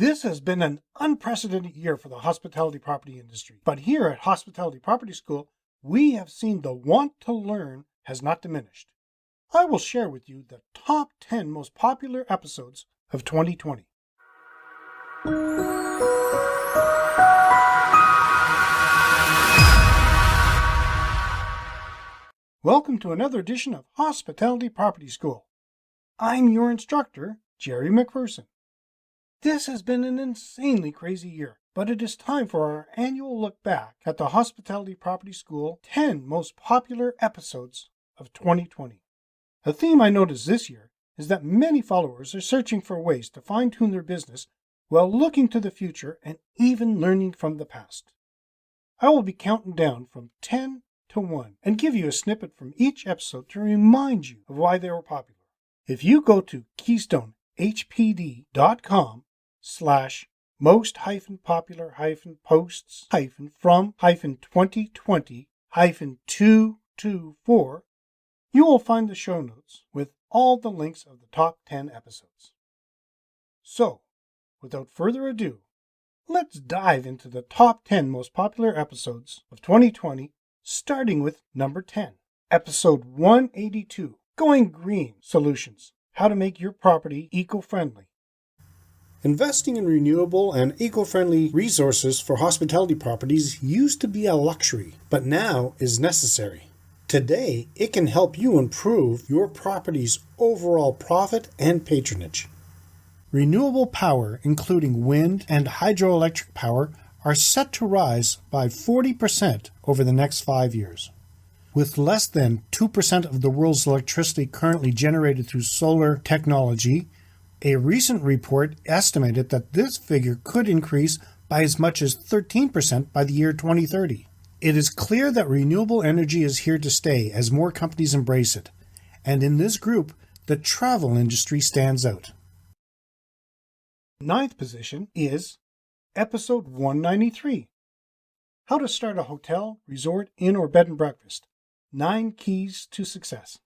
This has been an unprecedented year for the hospitality property industry, but here at Hospitality Property School, we have seen the want to learn has not diminished. I will share with you the top 10 most popular episodes of 2020. Welcome to another edition of Hospitality Property School. I'm your instructor, Jerry McPherson. This has been an insanely crazy year, but it is time for our annual look back at the Hospitality Property School 10 most popular episodes of 2020. A theme I noticed this year is that many followers are searching for ways to fine-tune their business while looking to the future and even learning from the past. I will be counting down from 10 to 1 and give you a snippet from each episode to remind you of why they were popular. If you go to keystone-popular-posts-from-2020-224, you will find the show notes with all the links of the top 10 episodes. So, without further ado, let's dive into the top 10 most popular episodes of 2020, starting with number 10, episode 182, Going Green Solutions, How to Make Your Property Eco-Friendly. Investing in renewable and eco-friendly resources for hospitality properties used to be a luxury, but now is necessary. Today, it can help you improve your property's overall profit and patronage. Renewable power, including wind and hydroelectric power, are set to rise by 40% over the next 5 years. With less than 2% of the world's electricity currently generated through solar technology, a recent report estimated that this figure could increase by as much as 13% by the year 2030. It is clear that renewable energy is here to stay as more companies embrace it, and in this group, the travel industry stands out. Ninth position is episode 193, How to Start a Hotel, Resort, Inn, or Bed and Breakfast, 9 Keys to Success.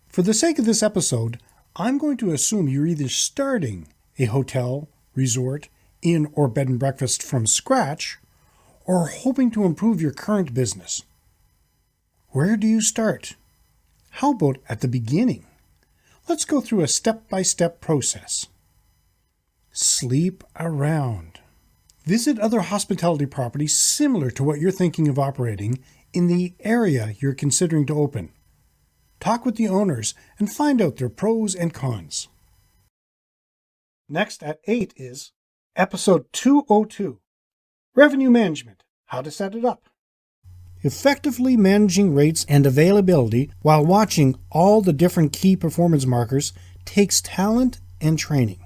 For the sake of this episode, I'm going to assume you're either starting a hotel, resort, inn, or bed and breakfast from scratch, or hoping to improve your current business. Where do you start? How about at the beginning? Let's go through a step-by-step process. Sleep around. Visit other hospitality properties similar to what you're thinking of operating in the area you're considering to open. Talk with the owners and find out their pros and cons. Next at 8 is episode 202, Revenue Management, How to Set It Up. Effectively managing rates and availability while watching all the different key performance markers takes talent and training.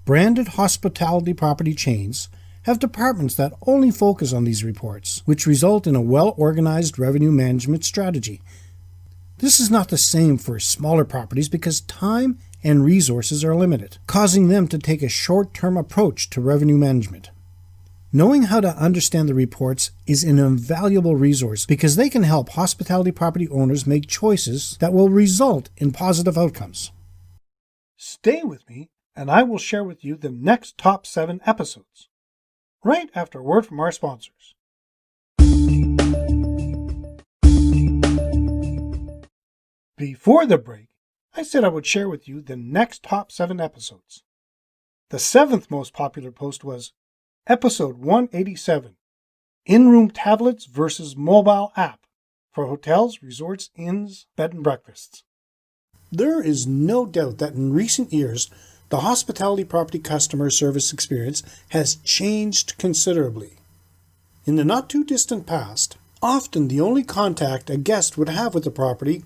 Branded hospitality property chains have departments that only focus on these reports, which result in a well-organized revenue management strategy. This is not the same for smaller properties because time and resources are limited, causing them to take a short-term approach to revenue management. Knowing how to understand the reports is an invaluable resource because they can help hospitality property owners make choices that will result in positive outcomes. Stay with me, and I will share with you the next top 7 episodes, right after a word from our sponsors. Before the break, I said I would share with you the next top 7 episodes. The 7th most popular post was episode 187, In-Room Tablets versus Mobile App for Hotels, Resorts, Inns, Bed and Breakfasts. There is no doubt that in recent years, the hospitality property customer service experience has changed considerably. In the not-too-distant past, often the only contact a guest would have with the property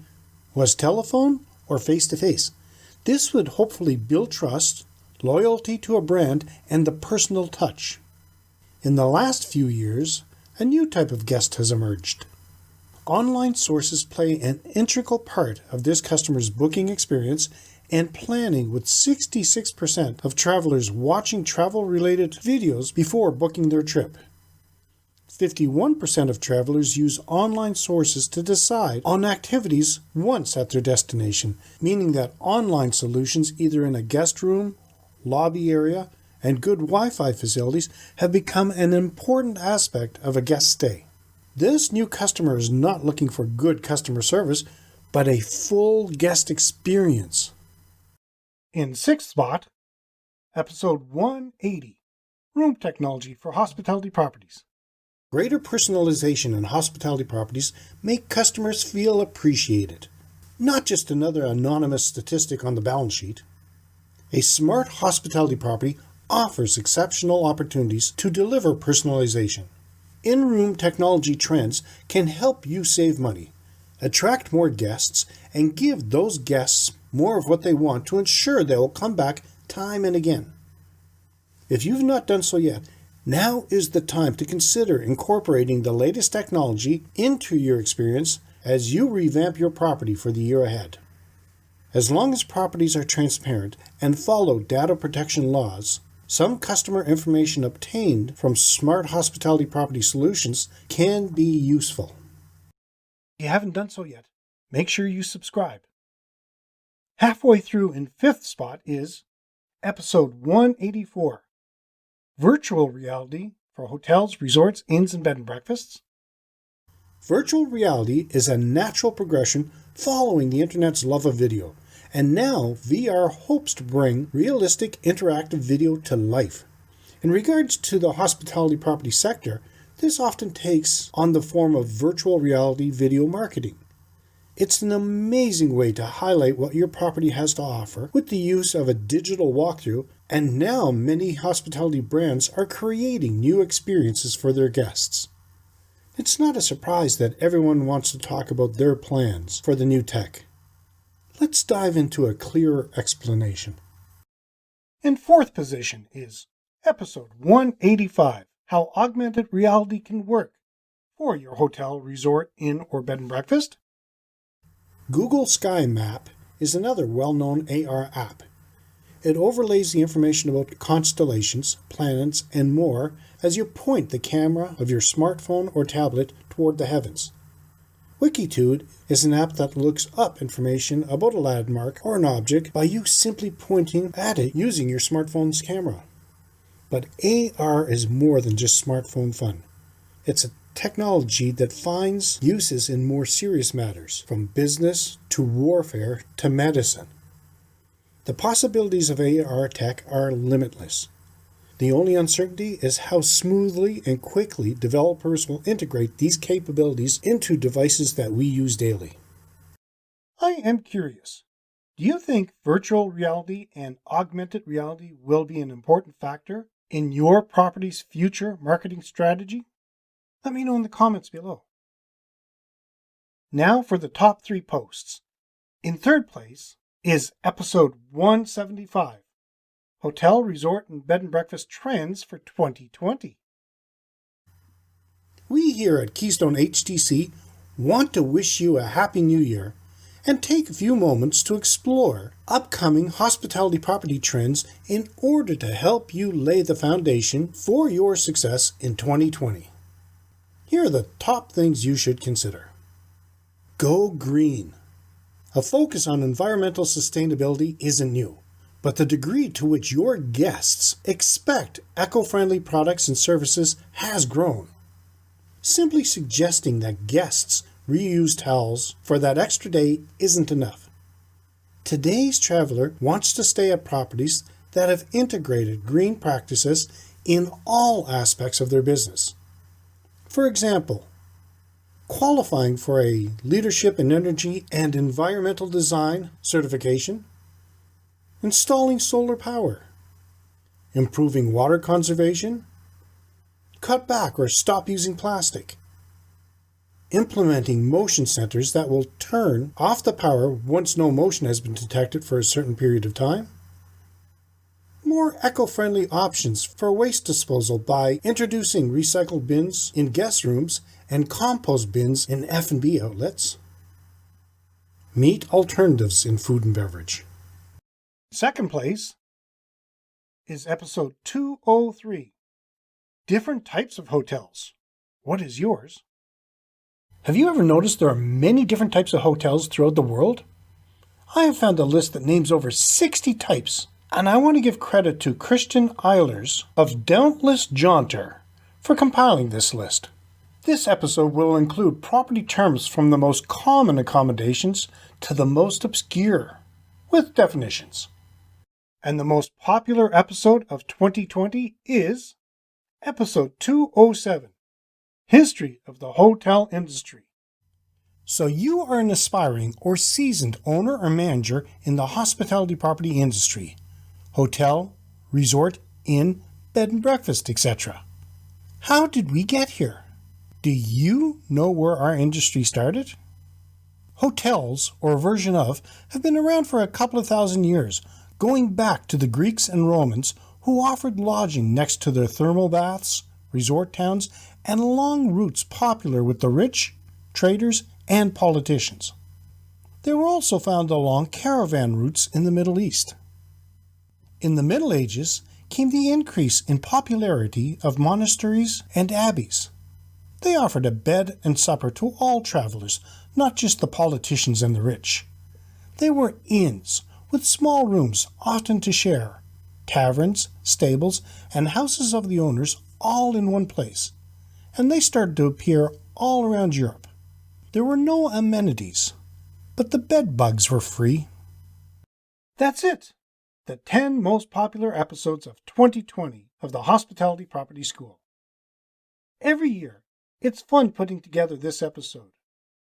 was telephone or face-to-face. This would hopefully build trust, loyalty to a brand, and the personal touch. In the last few years, a new type of guest has emerged. Online sources play an integral part of this customer's booking experience and planning, with 66% of travelers watching travel-related videos before booking their trip. 51% of travelers use online sources to decide on activities once at their destination, meaning that online solutions either in a guest room, lobby area, and good Wi-Fi facilities have become an important aspect of a guest stay. This new customer is not looking for good customer service, but a full guest experience. In sixth spot, episode 180, Room Technology for Hospitality Properties. Greater personalization in hospitality properties make customers feel appreciated, not just another anonymous statistic on the balance sheet. A smart hospitality property offers exceptional opportunities to deliver personalization. In-room technology trends can help you save money, attract more guests, and give those guests more of what they want to ensure they will come back time and again. If you've not done so yet, now is the time to consider incorporating the latest technology into your experience as you revamp your property for the year ahead. As long as properties are transparent and follow data protection laws, some customer information obtained from smart hospitality property solutions can be useful. If you haven't done so yet, make sure you subscribe. Halfway through in fifth spot is episode 184, Virtual Reality for Hotels, Resorts, Inns, and Bed and Breakfasts. Virtual reality is a natural progression following the internet's love of video, and now VR hopes to bring realistic interactive video to life. In regards to the hospitality property sector, this often takes on the form of virtual reality video marketing. It's an amazing way to highlight what your property has to offer with the use of a digital walkthrough, and now many hospitality brands are creating new experiences for their guests. It's not a surprise that everyone wants to talk about their plans for the new tech. Let's dive into a clearer explanation. In fourth position is episode 185, How Augmented Reality Can Work for your hotel, resort, inn, or bed and breakfast. Google Sky Map is another well-known AR app. It overlays the information about constellations, planets, and more as you point the camera of your smartphone or tablet toward the heavens. Wikitude is an app that looks up information about a landmark or an object by you simply pointing at it using your smartphone's camera. But AR is more than just smartphone fun. It's a technology that finds uses in more serious matters, from business to warfare to medicine. The possibilities of AR tech are limitless. The only uncertainty is how smoothly and quickly developers will integrate these capabilities into devices that we use daily. I am curious, do you think virtual reality and augmented reality will be an important factor in your property's future marketing strategy? Let me know in the comments below. Now for the top 3 posts. In third place is episode 175, Hotel, Resort, and Bed and Breakfast Trends for 2020. We here at Keystone HTC want to wish you a Happy New Year and take a few moments to explore upcoming hospitality property trends in order to help you lay the foundation for your success in 2020. Here are the top things you should consider. Go green. A focus on environmental sustainability isn't new, but the degree to which your guests expect eco-friendly products and services has grown. Simply suggesting that guests reuse towels for that extra day isn't enough. Today's traveler wants to stay at properties that have integrated green practices in all aspects of their business. For example, qualifying for a Leadership in Energy and Environmental Design certification, installing solar power, improving water conservation, cut back or stop using plastic, implementing motion sensors that will turn off the power once no motion has been detected for a certain period of time, more eco-friendly options for waste disposal by introducing recycled bins in guest rooms and compost bins in F&B outlets. Meet alternatives in food and beverage. Second place is episode 203, Different Types of Hotels. What is yours? Have you ever noticed there are many different types of hotels throughout the world? I have found a list that names over 60 types, And I want to give credit to Christian Eilers of Dauntless Jaunter for compiling this list. This episode will include property terms from the most common accommodations to the most obscure, with definitions. And the most popular episode of 2020 is episode 207, History of the Hotel Industry. So you are an aspiring or seasoned owner or manager in the hospitality property industry, hotel, resort, inn, bed and breakfast, etc. How did we get here? Do you know where our industry started? Hotels, or a version of, have been around for a couple of thousand years, going back to the Greeks and Romans who offered lodging next to their thermal baths, resort towns, and long routes popular with the rich, traders, and politicians. They were also found along caravan routes in the Middle East. In the Middle Ages came the increase in popularity of monasteries and abbeys. They offered a bed and supper to all travelers, not just the politicians and the rich. They were inns with small rooms often to share, taverns, stables, and houses of the owners all in one place, and they started to appear all around Europe. There were no amenities, but the bed bugs were free. That's it! The 10 most popular episodes of 2020 of the Hospitality Property School. Every year, it's fun putting together this episode,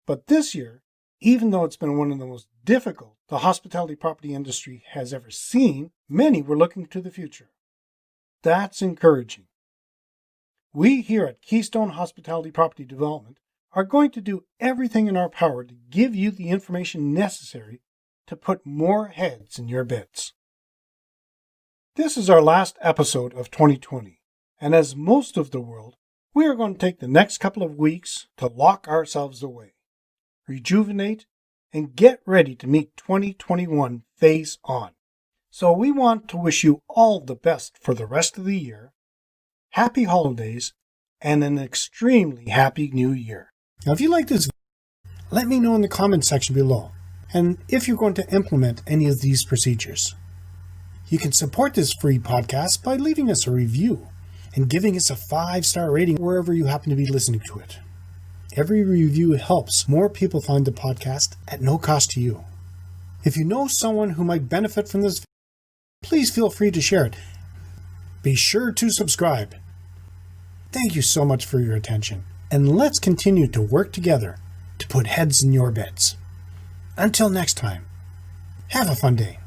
but this year, even though it's been one of the most difficult the hospitality property industry has ever seen, many were looking to the future. That's encouraging. We here at Keystone Hospitality Property Development are going to do everything in our power to give you the information necessary to put more heads in your beds. This is our last episode of 2020, and as most of the world, we are going to take the next couple of weeks to lock ourselves away, rejuvenate, and get ready to meet 2021 face on. So we want to wish you all the best for the rest of the year, happy holidays, and an extremely happy new year. Now, if you like this, let me know in the comments section below, and if you're going to implement any of these procedures. You can support this free podcast by leaving us a review and giving us a 5-star rating wherever you happen to be listening to it. Every review helps more people find the podcast at no cost to you. If you know someone who might benefit from this, please feel free to share it. Be sure to subscribe. Thank you so much for your attention, and let's continue to work together to put heads in your beds. Until next time, have a fun day.